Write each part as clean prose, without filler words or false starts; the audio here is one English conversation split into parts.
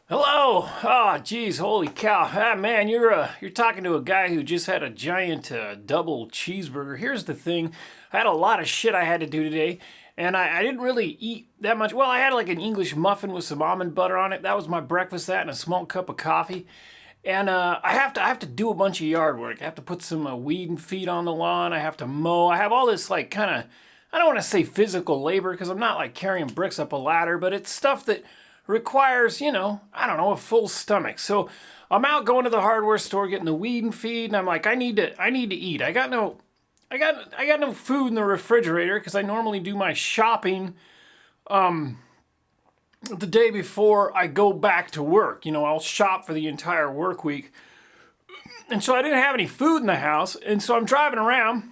Hello. Oh, geez, holy cow. Ah, man, you're talking to a guy who just had a giant double cheeseburger. Here's the thing. I had a lot of shit I had to do today, and I didn't really eat that much. Well, I had like an English muffin with some almond butter on it. That was my breakfast, that and a small cup of coffee. And I have to do a bunch of yard work. I have to put some weed and feed on the lawn. I have to mow. I have all this like kind of, I don't want to say physical labor because I'm not like carrying bricks up a ladder, but it's stuff that requires, I don't know, a full stomach. So I'm out going to the hardware store getting the weed and feed, and I'm like, I need to eat. I got no food in the refrigerator because I normally do my shopping the day before I go back to work. I'll shop for the entire work week. And so I didn't have any food in the house, and so I'm driving around,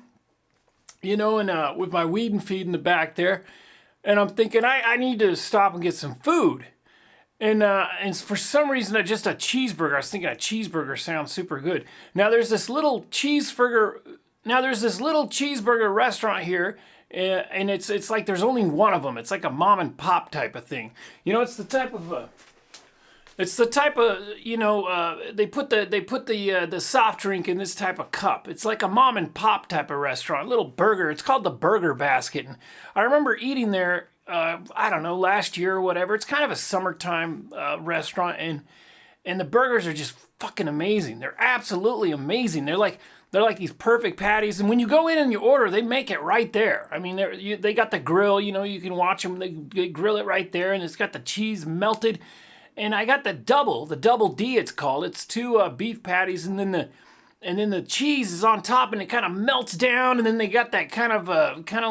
and with my weed and feed in the back there, and I'm thinking I need to stop and get some food. And for some reason, just a cheeseburger. I was thinking a cheeseburger sounds super good. Now there's this little cheeseburger. Now there's this little cheeseburger restaurant here, and it's like there's only one of them. It's like a mom and pop type of thing. It's the type of they put the soft drink in this type of cup. It's like a mom and pop type of restaurant, little burger. It's called the Burger Basket. And I remember eating there. I don't know, last year or whatever. It's kind of a summertime restaurant, and the burgers are just fucking amazing. They're absolutely amazing. They're like these perfect patties, and when you go in and you order, they make it right there. I mean, they got the grill. You can watch them. They grill it right there, and it's got the cheese melted. And I got the double D. It's called. It's two beef patties, and then the cheese is on top, and it kind of melts down, and then they got that kind of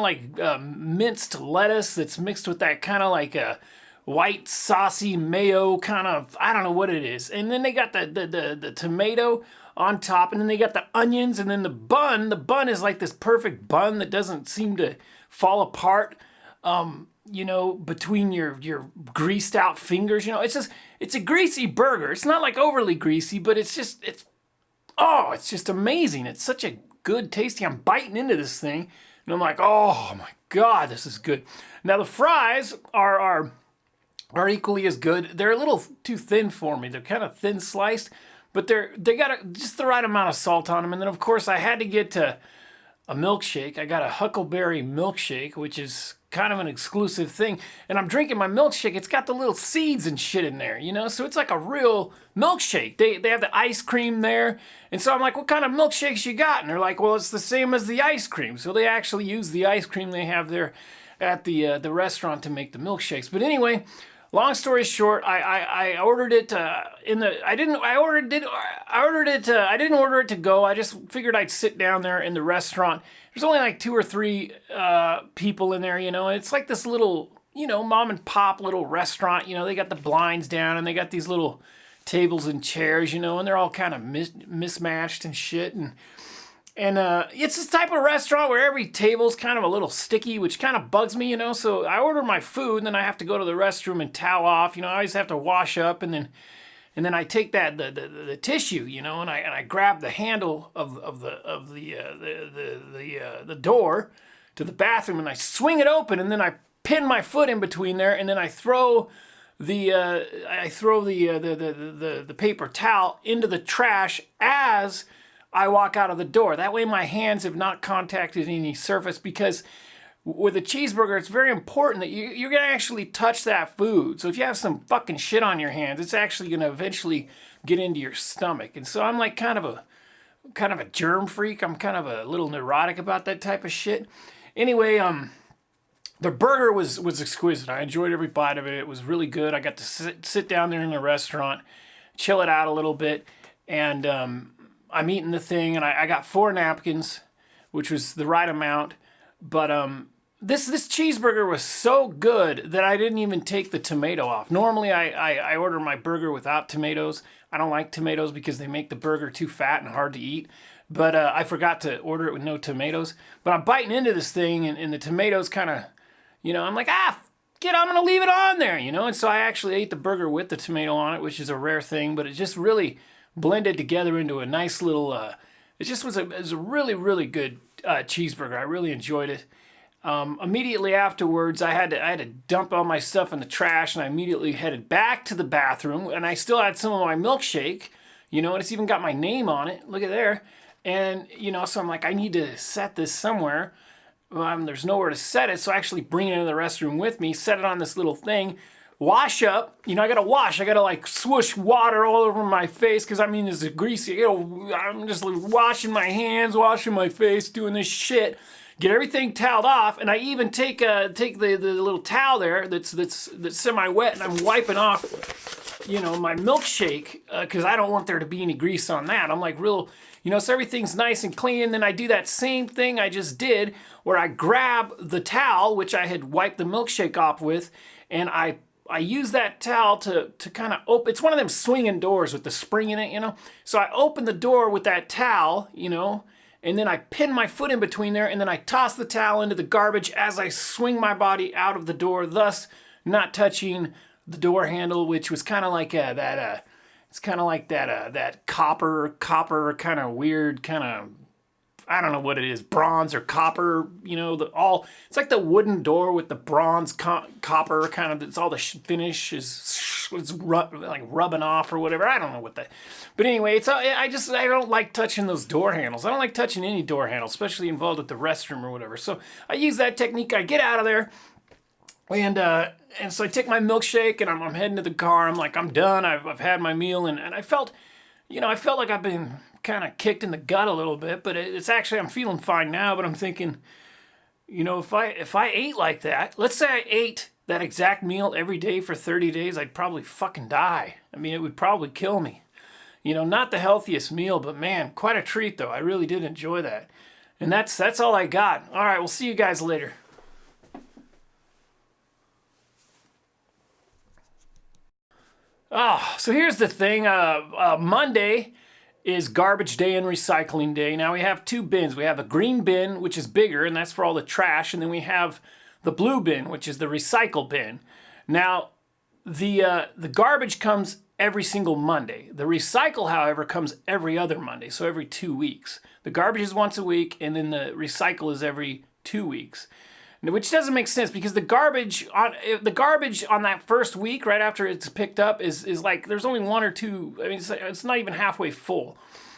like minced lettuce that's mixed with that kind of like a white saucy mayo kind of, I don't know what it is. And then they got the tomato on top, and then they got the onions, and then the bun. The bun is like this perfect bun that doesn't seem to fall apart. Between your greased out fingers, it's a greasy burger. It's not like overly greasy, but it's just amazing. It's such a good tasting. I'm biting into this thing, and I'm like, oh my God, this is good. Now the fries are equally as good. They're a little too thin for me. They're kind of thin sliced, but they got just the right amount of salt on them. And then of course I had to get a milkshake. I got a huckleberry milkshake, which is kind of an exclusive thing. And I'm drinking my milkshake. It's got the little seeds and shit in there, so it's like a real milkshake. They have the ice cream there. And so I'm like, what kind of milkshakes you got? And they're like, well, it's the same as the ice cream. So they actually use the ice cream they have there at the restaurant to make the milkshakes. But anyway, long story short, I ordered it I didn't order it to go. I just figured I'd sit down there in the restaurant. There's only like 2 or 3 people in there, and it's like this little, mom and pop little restaurant. They got the blinds down, and they got these little tables and chairs, and they're all kind of mismatched and shit. And it's this type of restaurant where every table's kind of a little sticky, which kind of bugs me, So I order my food, and then I have to go to the restroom and towel off. I always have to wash up, and then I take the tissue, and I grab the handle of the door to the bathroom, and I swing it open, and then I pin my foot in between there, and then I throw the paper towel into the trash as I walk out of the door. That way my hands have not contacted any surface, because with a cheeseburger, it's very important that you're going to actually touch that food. So if you have some fucking shit on your hands, it's actually going to eventually get into your stomach. And so I'm like kind of a germ freak. I'm kind of a little neurotic about that type of shit. Anyway, the burger was exquisite. I enjoyed every bite of it. It was really good. I got to sit down there in the restaurant, chill it out a little bit, and I'm eating the thing, and I got 4 napkins, which was the right amount. But this cheeseburger was so good that I didn't even take the tomato off. Normally I order my burger without tomatoes. I don't like tomatoes because they make the burger too fat and hard to eat. But I forgot to order it with no tomatoes. But I'm biting into this thing, and the tomatoes kind of, I'm like, I'm going to leave it on there, And so I actually ate the burger with the tomato on it, which is a rare thing. But it just really blended together into a nice little, it was a really, really good cheeseburger. I really enjoyed it. Immediately afterwards, I had to dump all my stuff in the trash, and I immediately headed back to the bathroom, and I still had some of my milkshake, and it's even got my name on it. Look at there. And, so I'm like, I need to set this somewhere. There's nowhere to set it, so I actually bring it into the restroom with me, set it on this little thing, wash up. I gotta wash. I gotta like swoosh water all over my face because this is greasy. I'm just like, washing my hands, washing my face, doing this shit. Get everything toweled off, and I even take the little towel there that's semi-wet, and I'm wiping off, my milkshake because I don't want there to be any grease on that. I'm like so everything's nice and clean. And then I do that same thing I just did, where I grab the towel which I had wiped the milkshake off with, and I use that towel to kind of open. It's one of them swinging doors with the spring in it, So I open the door with that towel, and then I pin my foot in between there, and then I toss the towel into the garbage as I swing my body out of the door, thus not touching the door handle, which was kind of like that copper kind of weird kind of, I don't know what it is, bronze or copper, it's like the wooden door with the bronze copper kind of, it's all the finish is like rubbing off or whatever. I don't know what that, but anyway, I don't like touching those door handles. I don't like touching any door handle, especially involved with the restroom or whatever. So I use that technique. I get out of there, and so I take my milkshake, and I'm heading to the car. I'm like, I'm done. I've had my meal, and I felt like I've been kind of kicked in the gut a little bit, but it's actually, I'm feeling fine now. But I'm thinking, if I ate like that, let's say I ate that exact meal every day for 30 days, I'd probably fucking die. It would probably kill me. Not the healthiest meal, but man, quite a treat though. I really did enjoy that. And that's all I got. All right, we'll see you guys later. Oh, so here's the thing. Monday is garbage day and recycling day. Now we have two bins. We have a green bin, which is bigger, and that's for all the trash. And then we have the blue bin, which is the recycle bin. Now, the garbage comes every single Monday. The recycle, however, comes every other Monday, so every 2 weeks. The garbage is once a week, and then the recycle is every 2 weeks. Which doesn't make sense because the garbage on that first week right after it's picked up is like there's only one or two. It's not even halfway full,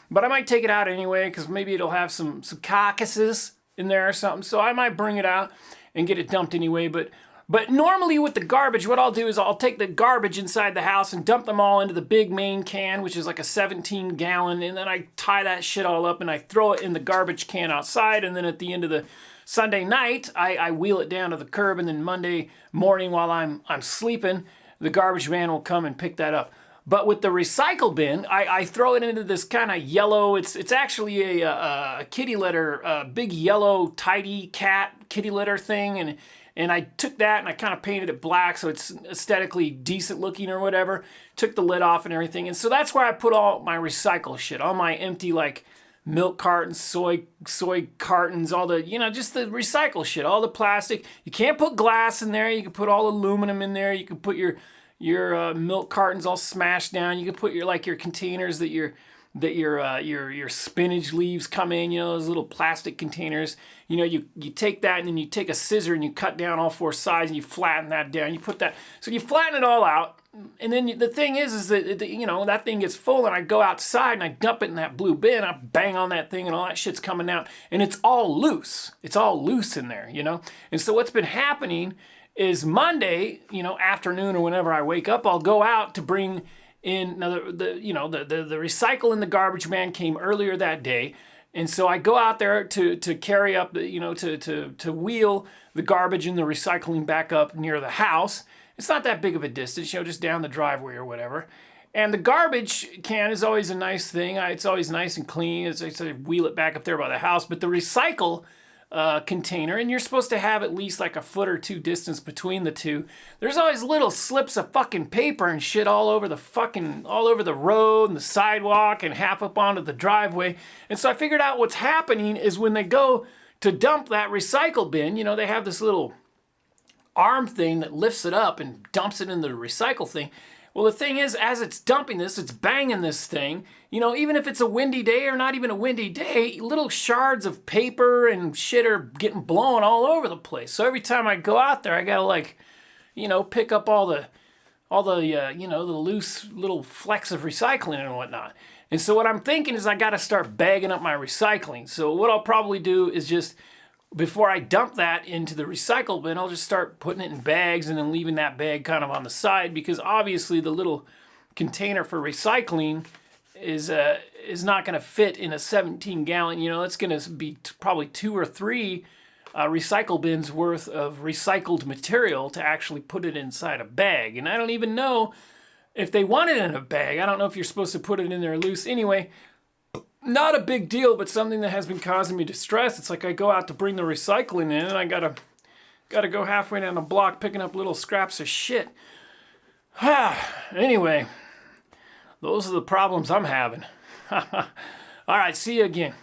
but I might take it out anyway because maybe it'll have some carcasses in there or something. So I might bring it out and get it dumped anyway. But normally with the garbage, what I'll do is I'll take the garbage inside the house and dump them all into the big main can, which is like a 17-gallon, and then I tie that shit all up and I throw it in the garbage can outside, and then at the end of the Sunday night, I wheel it down to the curb, and then Monday morning while I'm sleeping, the garbage man will come and pick that up. But with the recycle bin, I throw it into this kind of yellow, it's actually a kitty litter, big yellow tidy cat kitty litter thing, and I took that and I kind of painted it black so it's aesthetically decent looking or whatever, took the lid off and everything, and so that's where I put all my recycle shit, all my empty like milk cartons, soy cartons, all the, just the recycle shit, all the plastic. You can't put glass in there. You can put all aluminum in there. You can put your milk cartons all smashed down. You can put your containers that your spinach leaves come in, those little plastic containers. You take that and then you take a scissor and you cut down all four sides and you flatten that down. You put that, so you flatten it all out. And then the thing is that, that thing gets full and I go outside and I dump it in that blue bin. I bang on that thing and all that shit's coming out and it's all loose. It's all loose in there, And so what's been happening is Monday, afternoon or whenever I wake up, I'll go out to bring in the recycle and the garbage man came earlier that day. And so I go out there to carry up, to wheel the garbage and the recycling back up near the house. It's not that big of a distance, just down the driveway or whatever. And the garbage can is always a nice thing. It's always nice and clean. As I said, wheel it back up there by the house. But the recycle container, and you're supposed to have at least like a foot or two distance between the two. There's always little slips of fucking paper and shit all over the road and the sidewalk and half up onto the driveway. And so I figured out what's happening is when they go to dump that recycle bin, they have this little arm thing that lifts it up and dumps it in the recycle thing. Well, the thing is, as it's dumping this, it's banging this thing. You know, even if it's a windy day or not even a windy day, little shards of paper and shit are getting blown all over the place. So every time I go out there, I gotta like, you know, pick up all the you know, the loose little flecks of recycling and whatnot. And so what I'm thinking is I gotta start bagging up my recycling. So what I'll probably do is just, before I dump that into the recycle bin, I'll just start putting it in bags and then leaving that bag kind of on the side, because obviously the little container for recycling is not going to fit in a 17-gallon. You know, it's going to be probably 2 or 3 recycle bins worth of recycled material to actually put it inside a bag. And I don't even know if they want it in a bag. I don't know if you're supposed to put it in there loose. Anyway, not a big deal, but something that has been causing me distress. It's like I go out to bring the recycling in, and I gotta go halfway down the block picking up little scraps of shit. Anyway, those are the problems I'm having. All right, see you again.